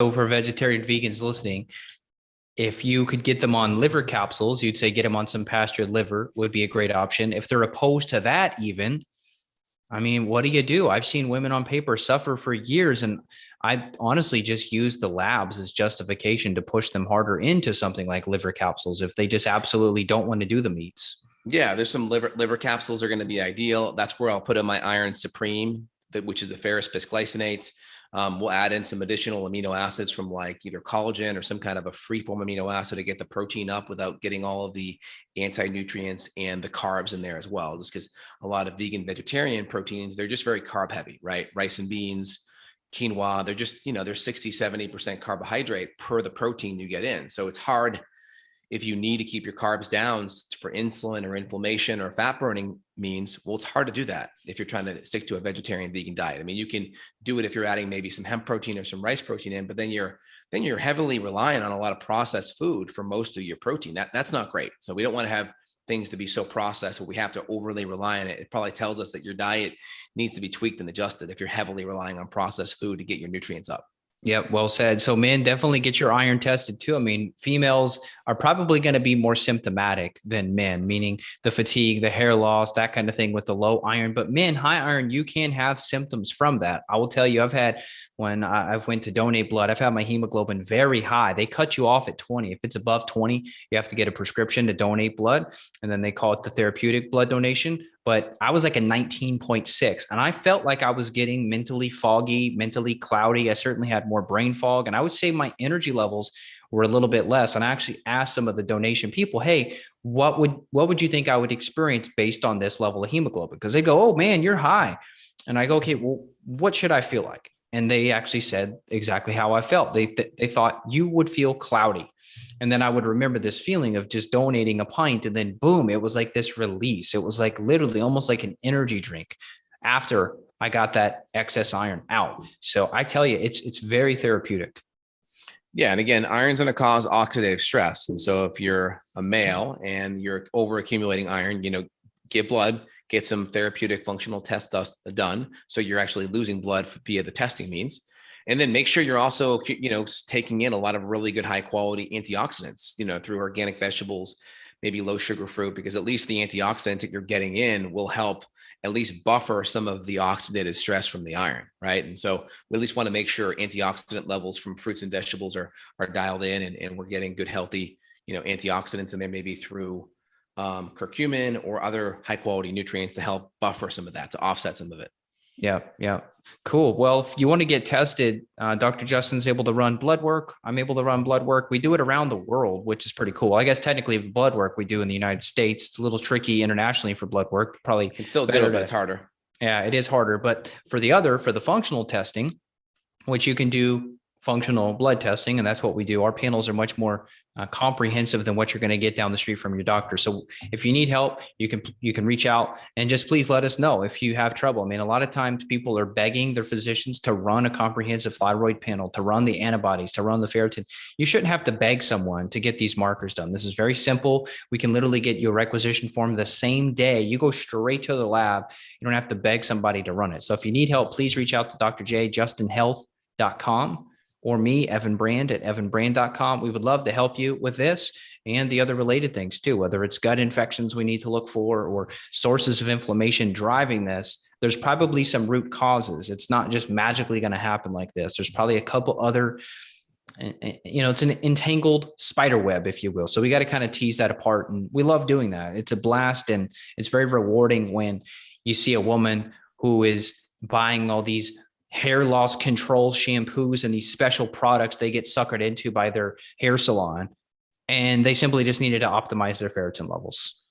So for vegetarian vegans listening, if you could get them on liver capsules, you'd say get them on some pastured liver would be a great option. If they're opposed to that, even, I mean, what do you do? I've seen women on paper suffer for years, and I honestly just use the labs as justification to push them harder into something like liver capsules if they just absolutely don't want to do the meats. Yeah, there's some liver capsules are going to be ideal. That's where I'll put in my Iron Supreme, which is the ferrous bisglycinate. We'll add in some additional amino acids from like either collagen or some kind of a free form amino acid to get the protein up without getting all of the anti-nutrients and the carbs in there as well. Just because a lot of vegan vegetarian proteins, they're just very carb heavy, right? Rice and beans, quinoa, they're just, they're 60, 70% carbohydrate per the protein you get in. So it's hard if you need to keep your carbs down for insulin or inflammation or fat burning means, well, it's hard to do that if you're trying to stick to a vegetarian vegan diet. I mean, you can do it if you're adding maybe some hemp protein or some rice protein in, but then you're heavily reliant on a lot of processed food for most of your protein. That's not great. So we don't want to have things to be so processed where we have to overly rely on it. It probably tells us that your diet needs to be tweaked and adjusted if you're heavily relying on processed food to get your nutrients up. Yep, well said. So men, definitely get your iron tested too. I mean, females are probably going to be more symptomatic than men, meaning the fatigue, the hair loss, that kind of thing with the low iron. But men, high iron, you can have symptoms from that. I will tell you, I've had when I've went to donate blood, I've had my hemoglobin very high. They cut you off at 20. If it's above 20, you have to get a prescription to donate blood, and then they call it the therapeutic blood donation. But I was like a 19.6, and I felt like I was getting mentally foggy, mentally cloudy. I certainly had more brain fog, and I would say my energy levels were a little bit less. And I actually asked some of the donation people, hey, what would you think I would experience based on this level of hemoglobin? Because they go, oh man, you're high. And I go, okay, well, what should I feel like? And they actually said exactly how I felt. They thought you would feel cloudy. And then I would remember this feeling of just donating a pint, and then boom, it was like this release. It was like literally almost like an energy drink after I got that excess iron out. So I tell you, it's very therapeutic. Yeah. And again, iron's going to cause oxidative stress. And so if you're a male and you're over accumulating iron, get blood, get some therapeutic functional tests done. So you're actually losing blood via the testing means. And then make sure you're also, taking in a lot of really good high quality antioxidants, through organic vegetables, maybe low sugar fruit, because at least the antioxidants that you're getting in will help at least buffer some of the oxidative stress from the iron, right? And so we at least want to make sure antioxidant levels from fruits and vegetables are dialed in, and we're getting good, healthy, antioxidants in there, maybe through curcumin or other high quality nutrients to help buffer some of that, to offset some of it. Yeah. Yeah. Cool. Well, if you want to get tested, Dr. Justin's able to run blood work. I'm able to run blood work. We do it around the world, which is pretty cool. I guess technically blood work we do in the United States. It's a little tricky internationally for blood work. Probably can still do it, but it's harder. Yeah, it is harder. But for the functional testing, which you can do functional blood testing, and that's what we do. Our panels are much more comprehensive than what you're going to get down the street from your doctor. So if you need help, you can reach out, and just please let us know if you have trouble. I mean, a lot of times people are begging their physicians to run a comprehensive thyroid panel, to run the antibodies, to run the ferritin. You shouldn't have to beg someone to get these markers done. This is very simple. We can literally get you a requisition form the same day. You go straight to the lab. You don't have to beg somebody to run it. So if you need help, please reach out to Dr. J, justinhealth.com. or me, Evan Brand at evanbrand.com. We would love to help you with this and the other related things too, whether it's gut infections we need to look for or sources of inflammation driving this. There's probably some root causes. It's not just magically going to happen like this. There's probably a couple other, it's an entangled spider web, if you will. So we got to kind of tease that apart. And we love doing that. It's a blast. And it's very rewarding when you see a woman who is buying all these hair loss control shampoos and these special products they get suckered into by their hair salon, and they simply just needed to optimize their ferritin levels.